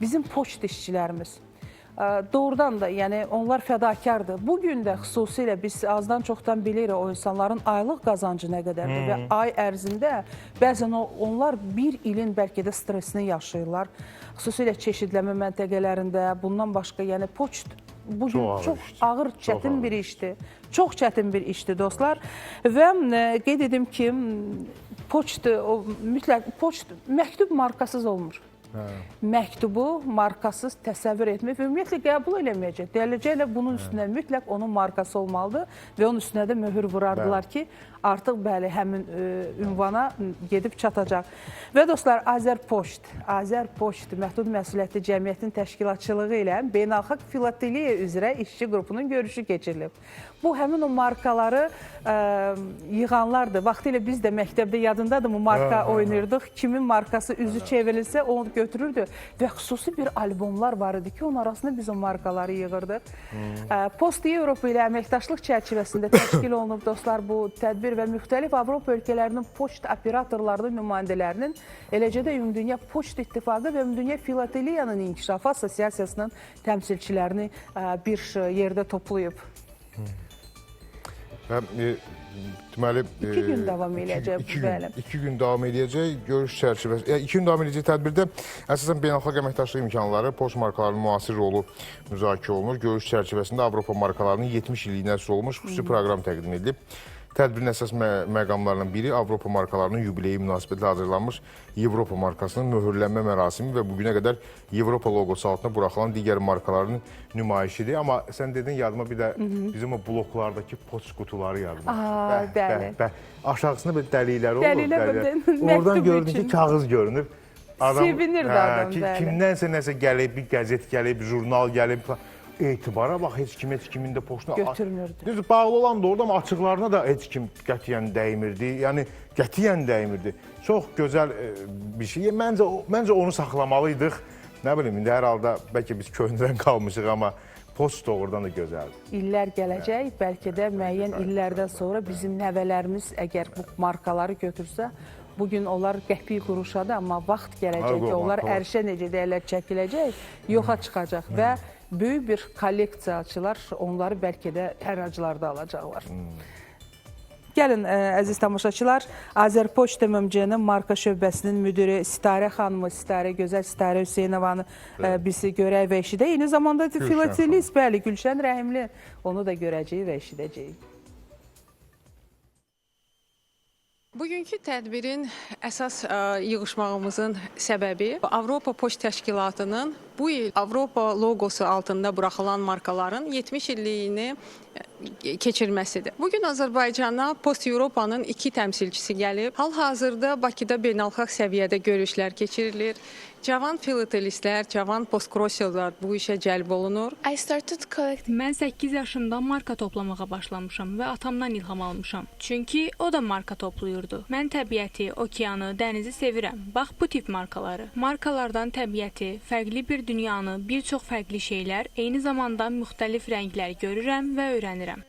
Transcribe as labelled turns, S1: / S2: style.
S1: bizim poçt işçilərimiz. Doğrudan da, yəni onlar fədakardır. Bugün də xüsusilə biz azdan çoxdan bilirik o insanların aylıq qazancı nə qədərdir və ay ərzində bəzən onlar bir ilin bəlkə də stresini yaşayırlar. Xüsusilə çeşidləmə məntəqələrində, bundan başqa, yəni poçt bugün çox ağır, çətin bir işdir. Çox çətin bir işdir dostlar və qeyd edim ki, poçt məktub markasız olmur. Məktubu markasız təsəvvür etmək və ümumiyyətlə qəbul eləməyəcək. Deyiləcəklə bunun üstünə mütləq onun markası olmalıdır və onun üstünə də möhür vurardılar ki, artıq bəli, həmin ünvana gedib çatacaq. Və dostlar, Azərpoçt məhdud məsuliyyətli cəmiyyətin təşkilatçılığı ilə beynəlxalq filateliya üzrə işçi qrupunun görüşü keçirilib. Bu, həmin o markaları yığanlardır. Vaxtilə biz də məktəbdə yadındadır mı marka oynayırdıq. Kimin markası üzü çevrilirsə onu götürürdü və xüsusi bir albomlar var idi ki, onun arasında biz o markaları yığırdıq. Post Avropa ilə əməkdaşlıq çərçivəsində təşkil olunub dostlar bu tədbir və müxtəlif Avropa ölkələrinin poçt operatorlarının nümayəndələrinin, eləcə də Ümumdünya Poçt İttifaqı və Ümumdünya Filateliyanın İnkişafı Assosiasiyasının təmsilçilərini bir yerdə toplayıb.
S2: Deməli,
S1: 2 gün davam eləyəcək bu bəli.
S2: 2 gün davam eləyəcək görüş çərçivəsi. 2 gün davam eləyəcək tədbirdə əsasən beynəlxalq əməkdaşlıq imkanları, poçt markalarının müasir rolu müzakirə olunur. Görüş çərçivəsində Avropa markalarının 70 illiyinə həsr olunmuş xüsusi proqram təqdim edilib. Tədbirin əsas məqamlarından biri Avropa markalarının yubileyi münasibətilə hazırlanmış Avropa markasının möhürlənmə mərasimi və bugünə qədər Avropa loqosu altına buraxılan digər markaların nümayişidir. Amma sən dedin, yadıma bir də bizim o bloklardakı poçt qutuları yadıma.
S1: Bəli.
S2: Aşağısında bir dəlikləri olur.
S1: Dəliklər,
S2: oradan gördüm ki, kağız görünür.
S1: Sevinirdi adam, bəli.
S2: Kimdənsə nəsə gəlib, bir qəzet gəlib, jurnal gəlib falan. Etibara bax, heç kimin də poçtuna
S1: götürmürdü.
S2: Düzdür, bağlı olan da orada, amma açıqlarına da heç kim qətiyyən dəymirdi. Yəni, qətiyyən dəymirdi. Çox gözəl bir şey. Məncə onu saxlamalıydıq. Nə bilim, indi hər halda bəlkə biz köhnədən qalmışıq, amma poçt doğrudan da gözəldir.
S1: İllər gələcək, bəlkə də müəyyən illərdən sonra bizim nəvələrimiz əgər bu markaları götürsə, bugün onlar qəpik quruşadır, amma vaxt gələcək ki, onlar ərşə necə deyərlər çəkiləcək, yoxa çıxacaq və böyük bir kolleksiyaçılar onları bəlkə də həraclarda alacaqlar. Gəlin, əziz tamaşaçılar, Azərpoçt MMC-nin marka şöbəsinin müdiri Sitarə xanımı, gözəl Sitarə Hüseynovanı bizi görək və eşidək. Eyni zamanda filatelist, bəli, Gülşən Rəhimli, onu da görəcəyik və eşidəcəyik.
S3: Bugünkü tədbirin əsas yığışmağımızın səbəbi Avropa Poçt Təşkilatının bu il Avropa loqosu altında buraxılan markaların 70 illiyini keçirməsidir. Bugün Azərbaycana Post Avropanın 2 təmsilçisi gəlib. Hal-hazırda Bakıda beynəlxalq səviyyədə görüşlər keçirilir. Cavan filatelistlər, cavan postcrosserlər bu işə cəlb olunur.
S4: Mən 8 yaşımda marka toplamağa başlamışam və atamdan ilham almışam. Çünki o da marka toplayırdı. Mən təbiəti, okeanı, dənizi sevirəm. Bax bu tip markaları. Markalardan təbiəti, fərqli bir dünyanı, bir çox fərqli şeylər, eyni zamanda müxtəlif rənglər görürəm və öyrənirəm.